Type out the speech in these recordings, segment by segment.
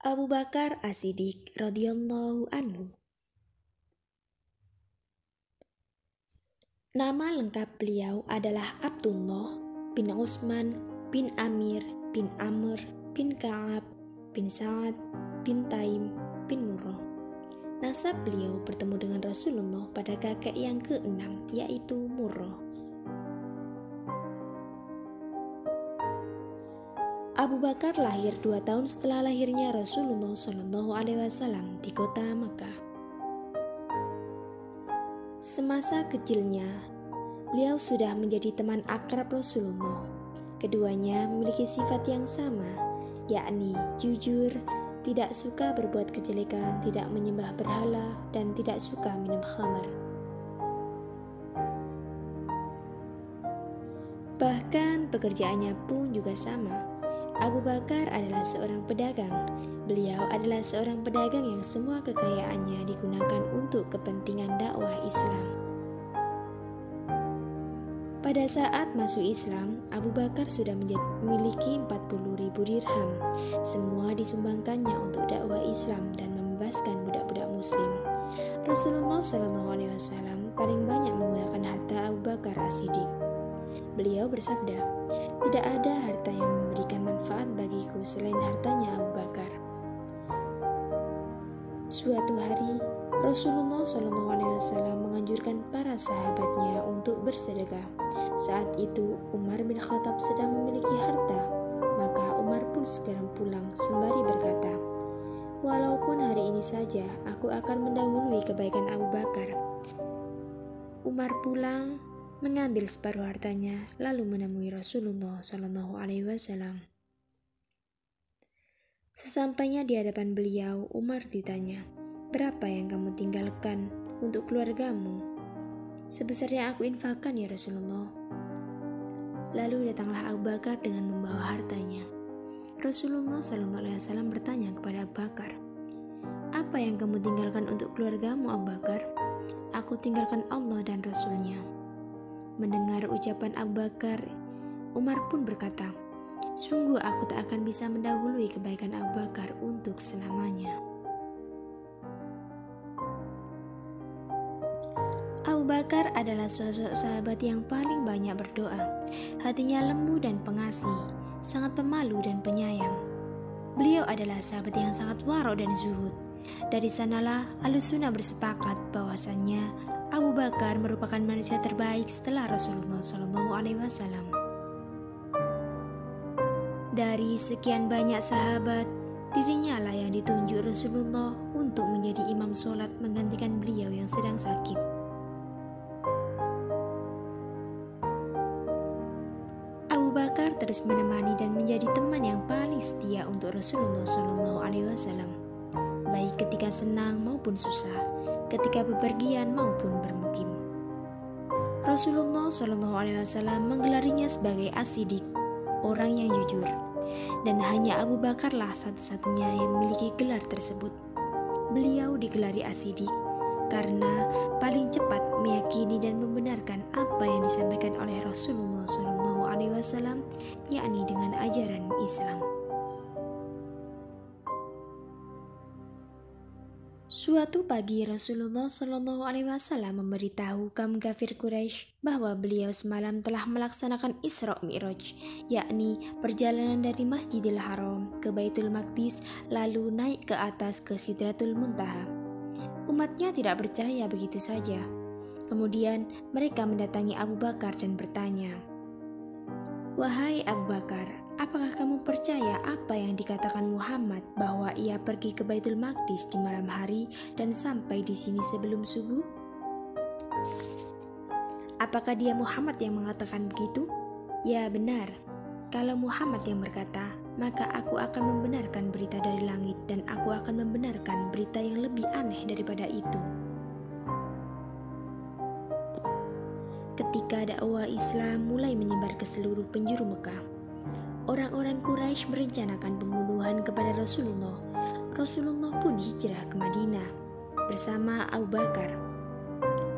Abu Bakar As-Siddiq radhiyallahu anhu. Nama lengkap beliau adalah Abdullah bin Utsman bin Amir bin Amr bin Ka'ab bin Sa'ad bin Taim bin Murrah. Nasab beliau bertemu dengan Rasulullah pada kakek yang ke-6, yaitu Murrah. Abu Bakar lahir 2 tahun setelah lahirnya Rasulullah SAW di kota Makkah. Semasa kecilnya, beliau sudah menjadi teman akrab Rasulullah. Keduanya memiliki sifat yang sama, yakni jujur, tidak suka berbuat kejelekan, tidak menyembah berhala, dan tidak suka minum khamar. Bahkan pekerjaannya pun juga sama. Abu Bakar adalah seorang pedagang. Beliau adalah seorang pedagang yang semua kekayaannya digunakan untuk kepentingan dakwah Islam. Pada saat masuk Islam, Abu Bakar sudah memiliki 40.000 dirham. Semua disumbangkannya untuk dakwah Islam dan membebaskan budak-budak Muslim. Rasulullah SAW paling banyak menggunakan harta Abu Bakar As-Siddiq. Beliau bersabda, "Tidak ada harta yang memberikan manfaat bagiku selain hartanya Abu Bakar." Suatu hari, Rasulullah SAW menganjurkan para sahabatnya untuk bersedekah. Saat itu, Umar bin Khattab sedang memiliki harta, maka Umar pun segera pulang sembari berkata, "Walaupun hari ini saja, aku akan mendahului kebaikan Abu Bakar." Umar pulang, mengambil separuh hartanya, lalu menemui Rasulullah SAW. Sesampainya di hadapan beliau, Umar ditanya, "Berapa yang kamu tinggalkan untuk keluargamu?" "Sebesar yang aku infakkan ya Rasulullah." Lalu datanglah Abu Bakar dengan membawa hartanya. Rasulullah SAW bertanya kepada Abu Bakar, "Apa yang kamu tinggalkan untuk keluargamu Abu Bakar?" "Aku tinggalkan Allah dan Rasulnya." Mendengar ucapan Abu Bakar, Umar pun berkata, "Sungguh aku tak akan bisa mendahului kebaikan Abu Bakar untuk selamanya." Abu Bakar adalah sosok sahabat yang paling banyak berdoa. Hatinya lembut dan pengasih, sangat pemalu dan penyayang. Beliau adalah sahabat yang sangat waro dan zuhud. Dari sanalah Ahlussunnah bersepakat bahwasannya Abu Bakar merupakan manusia terbaik setelah Rasulullah SAW. Dari sekian banyak sahabat, dirinya lah yang ditunjuk Rasulullah untuk menjadi imam sholat menggantikan beliau yang sedang sakit. Abu Bakar terus menemani dan menjadi teman yang paling setia untuk Rasulullah SAW, baik ketika senang maupun susah, ketika bepergian maupun bermukim. Rasulullah SAW menggelarinya sebagai As-Siddiq, orang yang jujur, dan hanya Abu Bakarlah satu-satunya yang memiliki gelar tersebut. Beliau digelari As-Siddiq karena paling cepat meyakini dan membenarkan apa yang disampaikan oleh Rasulullah SAW, yakni dengan ajaran Islam. Suatu pagi Rasulullah SAW memberitahu kaum kafir Quraisy bahwa beliau semalam telah melaksanakan Isra Mi'raj, yakni perjalanan dari Masjidil Haram ke Baitul Maqdis lalu naik ke atas ke Sidratul Muntaha. Umatnya tidak percaya begitu saja. Kemudian mereka mendatangi Abu Bakar dan bertanya, "Wahai Abu Bakar, apakah kamu percaya apa yang dikatakan Muhammad bahwa ia pergi ke Baitul Maqdis di malam hari dan sampai di sini sebelum subuh?" "Apakah dia Muhammad yang mengatakan begitu?" "Ya, benar. Kalau Muhammad yang berkata, maka aku akan membenarkan berita dari langit dan aku akan membenarkan berita yang lebih aneh daripada itu." Ketika dakwah Islam mulai menyebar ke seluruh penjuru Mekah, orang-orang Quraisy merencanakan pembunuhan kepada Rasulullah. Rasulullah pun hijrah ke Madinah bersama Abu Bakar.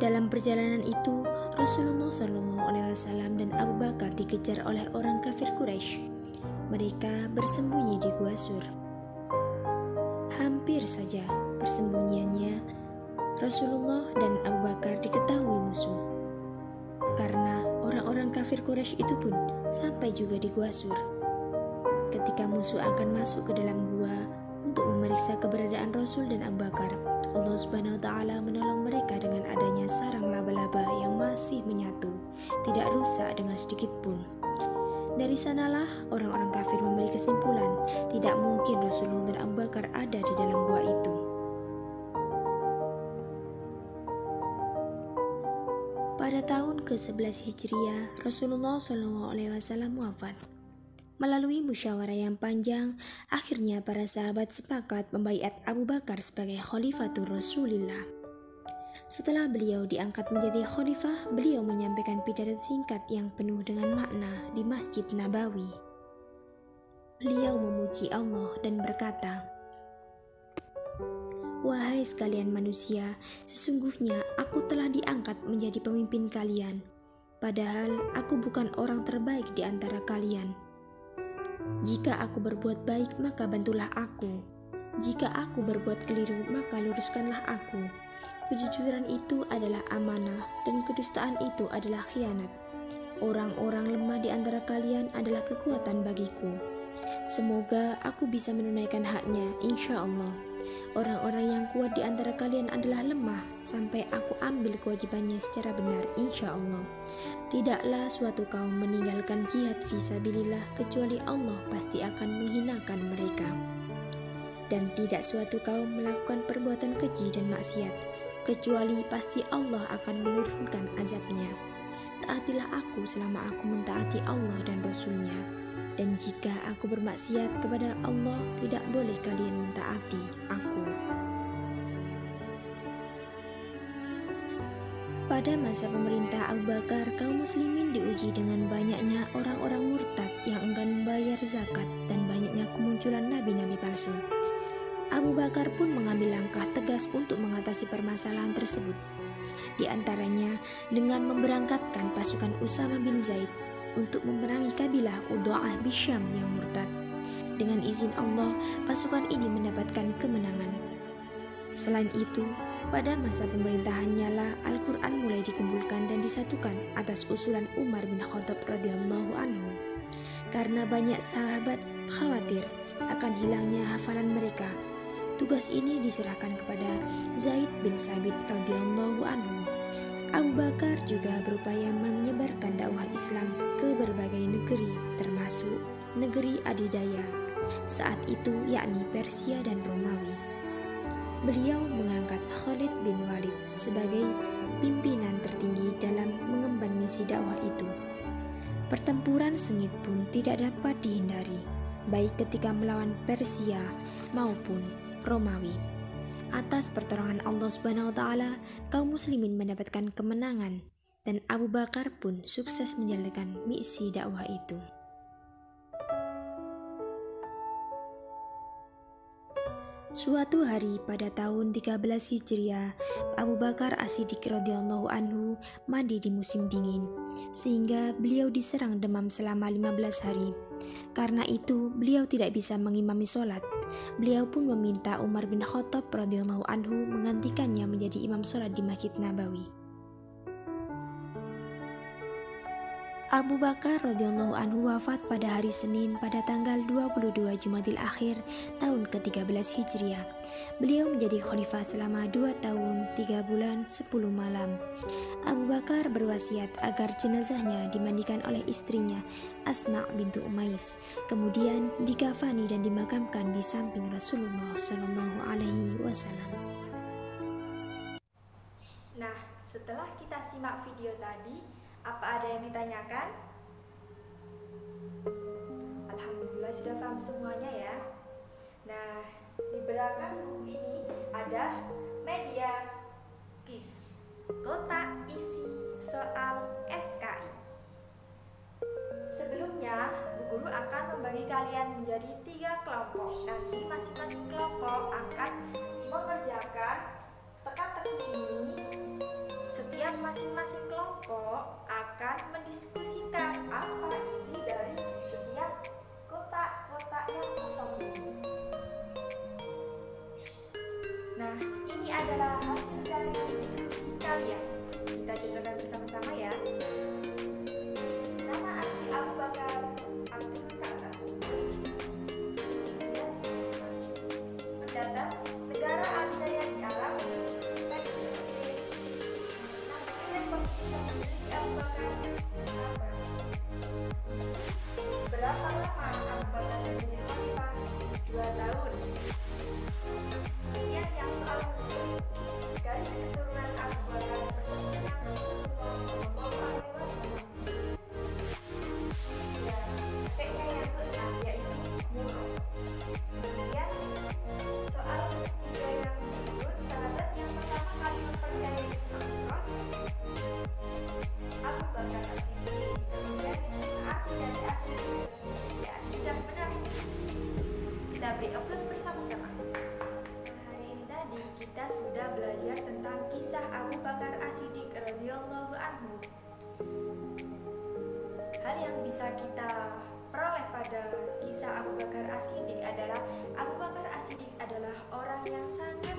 Dalam perjalanan itu, Rasulullah SAW dan Abu Bakar dikejar oleh orang kafir Quraisy. Mereka bersembunyi di Gua Sur. Hampir saja persembunyiannya Rasulullah dan Abu Bakar diketahui musuh. Karena orang-orang kafir Quraisy itu pun sampai juga di Gua Sur. Ketika musuh akan masuk ke dalam gua untuk memeriksa keberadaan Rasul dan Abu Bakar, Allah Subhanahu wa Ta'ala menolong mereka dengan adanya sarang laba-laba yang masih menyatu, tidak rusak dengan sedikit pun. Dari sanalah orang-orang kafir memberi kesimpulan tidak mungkin Rasulullah dan Abu Bakar ada di dalam gua itu. Pada tahun ke-11 Hijriah, Rasulullah SAW wafat. Melalui musyawarah yang panjang, akhirnya para sahabat sepakat membaiat Abu Bakar sebagai Khalifatur Rasulillah. Setelah beliau diangkat menjadi khalifah, beliau menyampaikan pidato singkat yang penuh dengan makna di Masjid Nabawi. Beliau memuji Allah dan berkata, "Wahai sekalian manusia, sesungguhnya aku telah diangkat menjadi pemimpin kalian. Padahal aku bukan orang terbaik di antara kalian. Jika aku berbuat baik, maka bantulah aku. Jika aku berbuat keliru, maka luruskanlah aku. Kejujuran itu adalah amanah dan kedustaan itu adalah khianat. Orang-orang lemah di antara kalian adalah kekuatan bagiku. Semoga aku bisa menunaikan haknya, insya Allah. Orang-orang yang kuat di antara kalian adalah lemah sampai aku ambil kewajibannya secara benar, insya Allah. Tidaklah suatu kaum meninggalkan jihad fisabilillah kecuali Allah pasti akan menghinakan mereka. Dan tidak suatu kaum melakukan perbuatan keji dan maksiat kecuali pasti Allah akan menurunkan azabnya. Taatilah aku selama aku mentaati Allah dan Rasulnya. Dan jika aku bermaksiat kepada Allah, tidak boleh kalian mentaati aku." Pada masa pemerintah Abu Bakar, kaum muslimin diuji dengan banyaknya orang-orang murtad yang enggan membayar zakat dan banyaknya kemunculan nabi-nabi palsu. Abu Bakar pun mengambil langkah tegas untuk mengatasi permasalahan tersebut. Di antaranya dengan memberangkatkan pasukan Usama bin Zaid untuk memerangi kabilah Udha'ah Bisyam yang murtad. Dengan izin Allah, pasukan ini mendapatkan kemenangan. Selain itu, pada masa pemerintahannya lah Al-Quran mulai dikumpulkan dan disatukan atas usulan Umar bin Khattab radhiyallahu anhu. Karena banyak sahabat khawatir akan hilangnya hafalan mereka, tugas ini diserahkan kepada Zaid bin Sabit radhiyallahu anhu. Abu Bakar juga berupaya menyebarkan dakwah Islam ke berbagai negeri, termasuk negeri adidaya saat itu, yakni Persia dan Romawi. Beliau mengangkat Khalid bin Walid sebagai pimpinan tertinggi dalam mengemban misi dakwah itu. Pertempuran sengit pun tidak dapat dihindari, baik ketika melawan Persia maupun Romawi. Atas pertolongan Allah Subhanahu wa Ta'ala, kaum muslimin mendapatkan kemenangan dan Abu Bakar pun sukses menjalankan misi dakwah itu. Suatu hari pada tahun 13 Hijriah, Abu Bakar As-Siddiq radhiyallahu anhu mandi di musim dingin, sehingga beliau diserang demam selama 15 hari. Karena itu, beliau tidak bisa mengimami sholat. Beliau pun meminta Umar bin Khattab radhiyallahu anhu menggantikannya menjadi imam sholat di Masjid Nabawi. Abu Bakar radhiyallahu anhu wafat pada hari Senin pada tanggal 22 Jumadil Akhir tahun ke-13 Hijriah. Beliau menjadi khalifah selama 2 tahun, 3 bulan, 10 malam. Abu Bakar berwasiat agar jenazahnya dimandikan oleh istrinya Asma bintu Umais, kemudian dikafani dan dimakamkan di samping Rasulullah Sallallahu Alaihi Wasallam. Nah, setelah kita simak video tadi, apa ada yang ditanyakan? Alhamdulillah sudah paham semuanya ya. Nah, di belakang buku ini ada media KIS, kotak isi soal SKI. Sebelumnya, Bu Guru akan membagi kalian menjadi 3 kelompok. Nanti masing-masing kelompok akan mengerjakan teka-teki ini. Setiap masing-masing kelompok akan mendiskusikan apa isi dari setiap kotak-kotak yang kosong ini. bisa memiliki Abu Bakar? Kenapa? Berapa lama Abu Bakar menjadi khalifah? 2 tahun. Kemudian yang soal garis keturunan Abu Bakar bertemu dengan Rasulullah SAW. Ya, kakeknya yang keenam yaitu Murrah. Kemudian soal tiga yang berikut, sahabat yang pertama kali mempercayai Islam Abu Bakar As-Siddiq. Kemudian arti dari As-Siddiq, ya sudah benar sih. Kita beri aplaus bersama-sama. Hari ini tadi kita sudah belajar tentang kisah Abu Bakar As-Siddiq radhiyallahu anhu. Hal yang bisa kita peroleh pada kisah Abu Bakar As-Siddiq adalah Abu Bakar As-Siddiq adalah orang yang sangat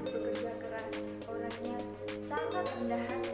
bekerja keras, orang yang sangat rendah hati